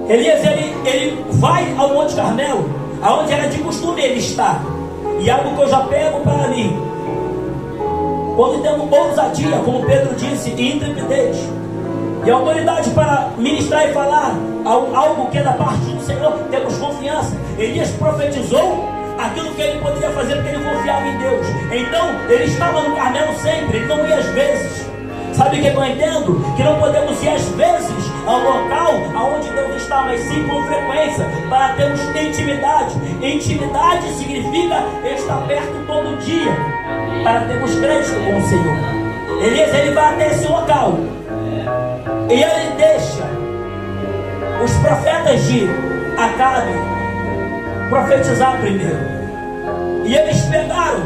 Elias, ele vai ao Monte Carmelo, aonde era de costume ele estar. E algo que eu já pego para mim: quando temos ousadia, como Pedro disse, e intrepidez, e autoridade para ministrar e falar algo que é da parte do Senhor, temos confiança. Elias profetizou aquilo que ele poderia fazer, porque ele confiava em Deus. Então, ele estava no Carmelo sempre, ele não ia às vezes. Sabe o que eu entendo? Que não podemos ir às vezes ao local aonde Deus está, mas sim com frequência, para termos intimidade. Intimidade significa estar perto todo dia, para termos crédito com o Senhor. Elias, ele vai até esse local e ele deixa os profetas de Acabe profetizar primeiro. E eles pegaram,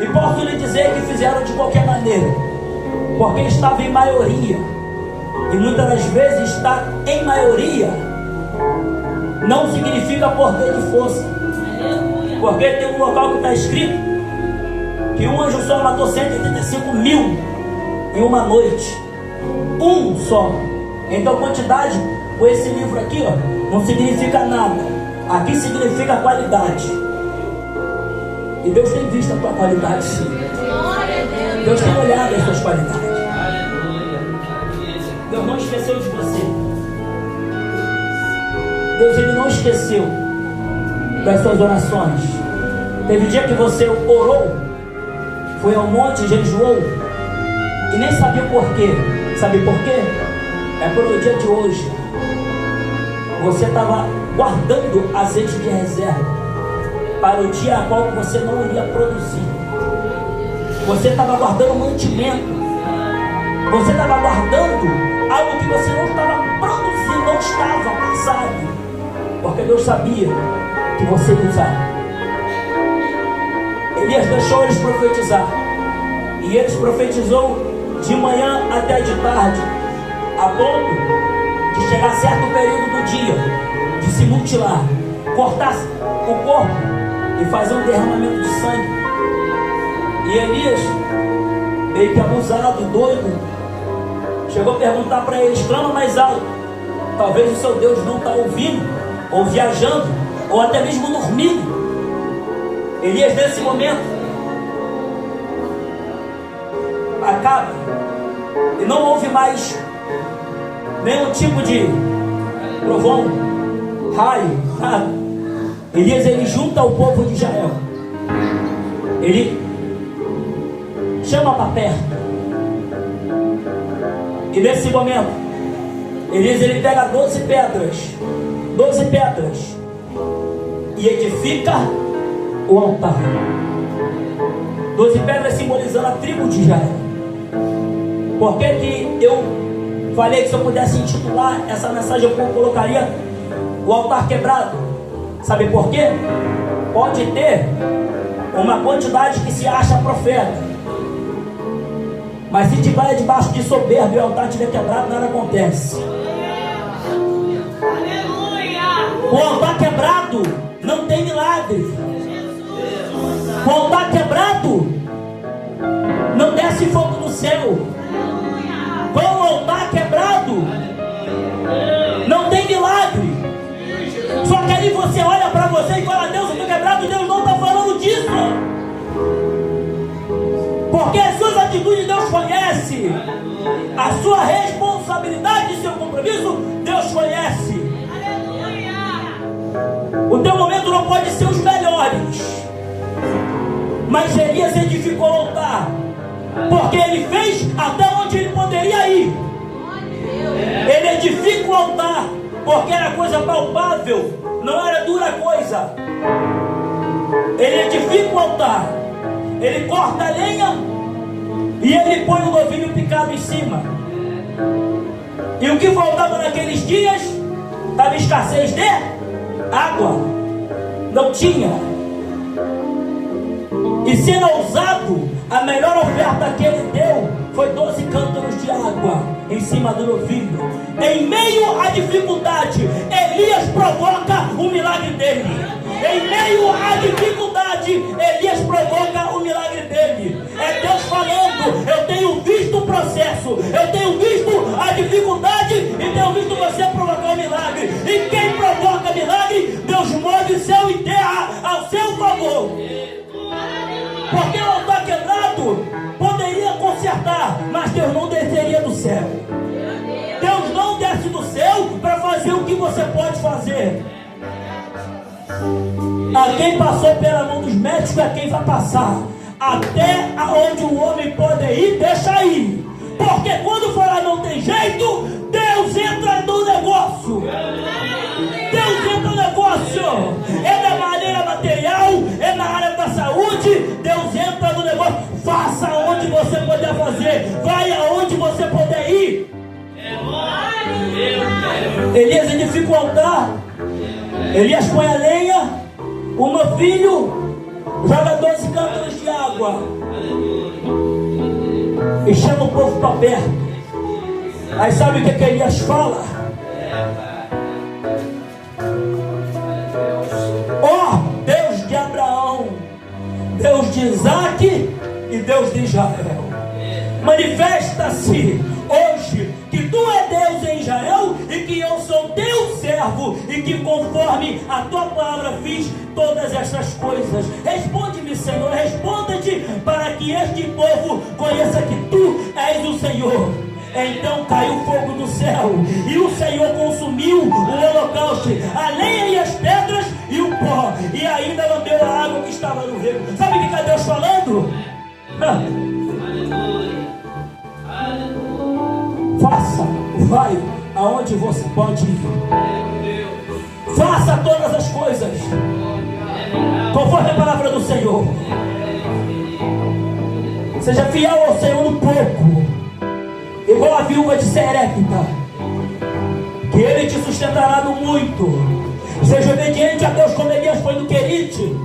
e posso lhe dizer que fizeram de qualquer maneira, porque estava em maioria. E muitas das vezes estar em maioria não significa poder de força. Porque tem um local que está escrito que um anjo só matou 185 mil em uma noite. Um só. Então quantidade, com esse livro aqui, ó, não significa nada. Aqui significa qualidade. E Deus tem visto a tua qualidade, sim. Deus tem olhado as suas qualidades. Deus não esqueceu de você. Deus, ele não esqueceu das suas orações. Teve dia que você orou, foi ao monte, jejuou e nem sabia o porquê. Sabe por quê? É por o dia de hoje você estava guardando azeite de reserva para o dia a qual você não iria produzir. Você estava guardando mantimento. Você estava guardando algo que você não estava produzindo, não estava, sabe? Porque Deus sabia que você ia usar. Elias deixou eles profetizar. E eles profetizou de manhã até de tarde, a ponto de chegar a certo período do dia, de se mutilar, cortar o corpo e fazer um derramamento de sangue. E Elias, meio que abusado, doido, chegou a perguntar para eles: clama mais alto. Talvez o seu Deus não está ouvindo, ou viajando, ou até mesmo dormindo. Elias, nesse momento, acaba, e não houve mais nenhum tipo de trovão, raio, nada. Elias, ele junta o povo de Israel, ele chama para perto. E nesse momento, Elias, ele pega 12 pedras e edifica o altar. 12 pedras simbolizando a tribo de Israel. Por que que eu falei que se eu pudesse intitular essa mensagem eu colocaria o altar quebrado? Sabe por quê? Pode ter uma quantidade que se acha profeta, mas se tiver debaixo de soberba e o altar estiver quebrado, nada acontece. O altar quebrado não tem milagre. O altar quebrado não desce fogo do céu. Com o altar quebrado não tem milagre. Só que aí você olha para você e fala: Deus, eu estou quebrado. Deus não está falando disso, porque as suas atitudes Deus conhece, a sua responsabilidade e seu compromisso Deus conhece. O teu momento não pode ser os melhores, mas Elias edificou o altar, porque ele fez até onde ele poderia ir. Ele edifica o altar porque era coisa palpável, não era dura coisa. Ele edifica o altar, ele corta a lenha e ele põe o novilho picado em cima. E o que faltava naqueles dias? Estava escassez de água, não tinha. E sendo ousado, a melhor oferta que ele deu foi 12 cântaros de água em cima do novilho. Em meio à dificuldade, Elias provoca o milagre dele. Em meio à dificuldade, Elias provoca o milagre dele. É Deus falando: eu tenho visto o processo, eu tenho visto a dificuldade e tenho visto você provocar o milagre. fazer. A quem passou pela mão dos médicos é quem vai passar. Até aonde o homem pode ir, deixa ir. Porque quando falar não tem jeito, Deus entra no negócio. Deus entra no negócio. É da maneira material, é na área da saúde. Deus entra no negócio. Faça onde você puder fazer. Vai aonde você puder ir. Elias edifica o altar. Elias põe a lenha. O meu filho joga 12 cântaros de água e chama o povo para perto. Aí sabe o que Elias fala? Ó Deus de Abraão, Deus de Isaac e Deus de Israel, manifesta-se hoje que tu é Deus em Israel e que eu sou teu servo e que conforme a tua palavra fiz todas estas coisas. Responde-me, Senhor, responda-te para que este povo conheça que tu és o Senhor. Então caiu fogo do céu e o Senhor consumiu o holocausto, a lenha e as pedras e o pó, e ainda lambeu a água que estava no rego. Sabe o que está Deus falando? Faça, vai aonde você pode ir. Faça todas as coisas conforme a palavra do Senhor. Seja fiel ao Senhor no pouco, igual a viúva de Serepta, que Ele te sustentará no muito. Seja obediente a Deus como Elias foi no Querite,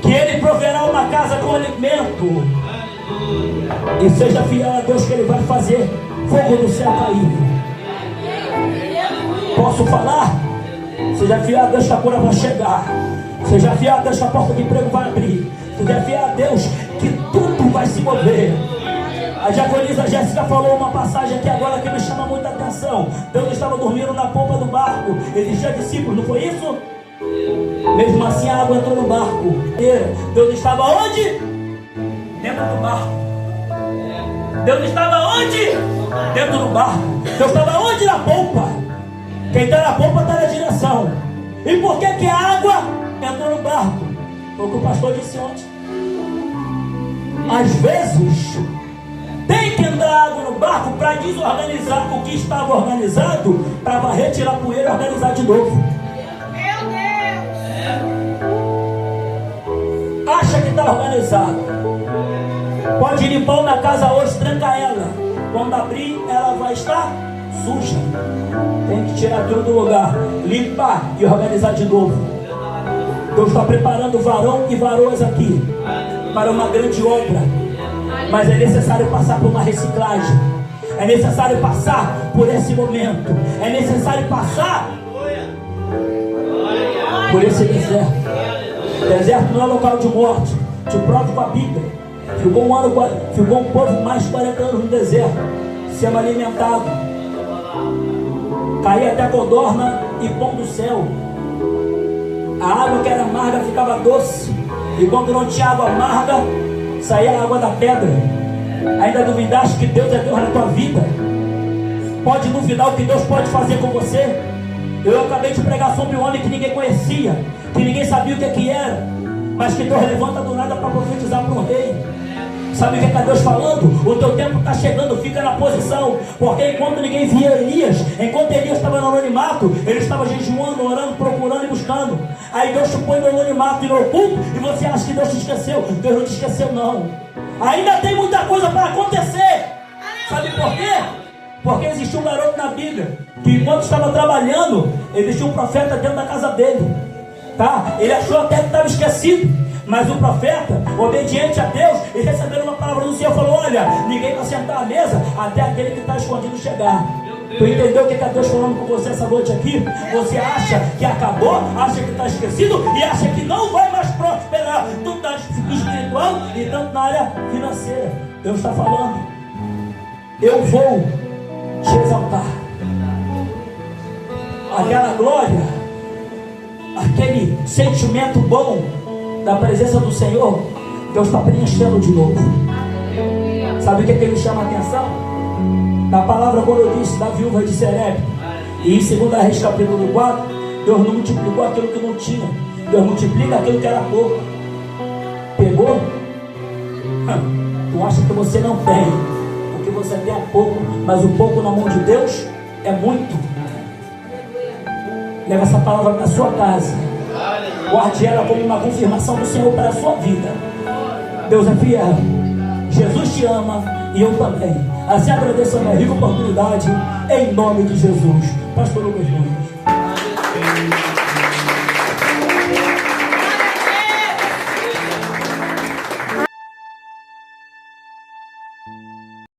que Ele proverá uma casa com alimento. E seja fiel a Deus, que Ele vai fazer fogo do céu cair. Posso falar? Seja fiel a Deus, que a cura vai chegar. Seja fiel a Deus, que a porta de emprego vai abrir. Seja fiel a Deus, que tudo vai se mover. A diaconisa Jéssica falou uma passagem aqui agora que me chama muita atenção. Deus estava dormindo na polpa do barco. Existia discípulos, não foi isso? Mesmo assim a água entrou no barco. Deus estava onde? Dentro do barco. Deus estava onde? Dentro do barco. Deus estava onde? Na polpa. Quem está na polpa está na direção. E por que a água entrou no barco? Foi o que o pastor disse ontem. Às vezes tem que entrar água no barco para desorganizar o que estava organizado, para varrer, tirar poeira e organizar de novo. Meu Deus! Acha que está organizado. Pode limpar uma casa hoje, tranca ela. Quando abrir, ela vai estar suja. Tem que tirar tudo do lugar, limpar e organizar de novo. Deus está preparando varão e varoas aqui para uma grande obra. Mas é necessário passar por uma reciclagem. É necessário passar por esse momento. É necessário passar por esse deserto. Deserto não é local de morte. Te provo com a Bíblia. Ficou um povo mais de 40 anos no deserto, sendo alimentado. Caía até codorna e pão do céu. A água que era amarga ficava doce. E quando não tinha água amarga, saía a água da pedra. Ainda duvidaste que Deus é Deus na tua vida? Pode duvidar o que Deus pode fazer com você? Eu acabei de pregar sobre um homem que ninguém conhecia, que ninguém sabia o que era, mas que Deus levanta do nada para profetizar para um rei. Sabe o que está Deus falando? O teu tempo está chegando, fica na posição. Porque enquanto ninguém via Elias, enquanto Elias estava no anonimato, ele estava jejuando, orando, procurando e buscando. Aí Deus te põe no anonimato e no oculto, e você acha que Deus te esqueceu. Deus não te esqueceu, não. Ainda tem muita coisa para acontecer. Sabe por quê? Porque existiu um garoto na Bíblia que, enquanto estava trabalhando, existia um profeta dentro da casa dele. Tá? Ele achou até que estava esquecido. Mas o profeta, obediente a Deus, e recebendo uma palavra do Senhor, falou: olha, ninguém vai sentar à mesa até aquele que está escondido chegar. Tu entendeu o que está Deus falando com você essa noite aqui? Você acha que acabou, acha que está esquecido e acha que não vai mais prosperar, tanto na área espiritual e tanto na área financeira. Deus está falando: eu vou te exaltar. Aquela glória, aquele sentimento bom da presença do Senhor, Deus está preenchendo de novo. Sabe o que me chama a atenção? Da palavra, quando eu disse da viúva de Serepta, e em 2 Reis capítulo 4, Deus não multiplicou aquilo que não tinha. Deus multiplica aquilo que era pouco. Pegou? Tu acha que você não tem, porque você tem é pouco, mas o pouco na mão de Deus é muito. Leva essa palavra para a sua casa. Guarde ela como uma confirmação do Senhor para a sua vida. Deus é fiel. Jesus te ama e eu também. Assim agradeço a minha rica oportunidade em nome de Jesus. Pastor Lucas Nunes.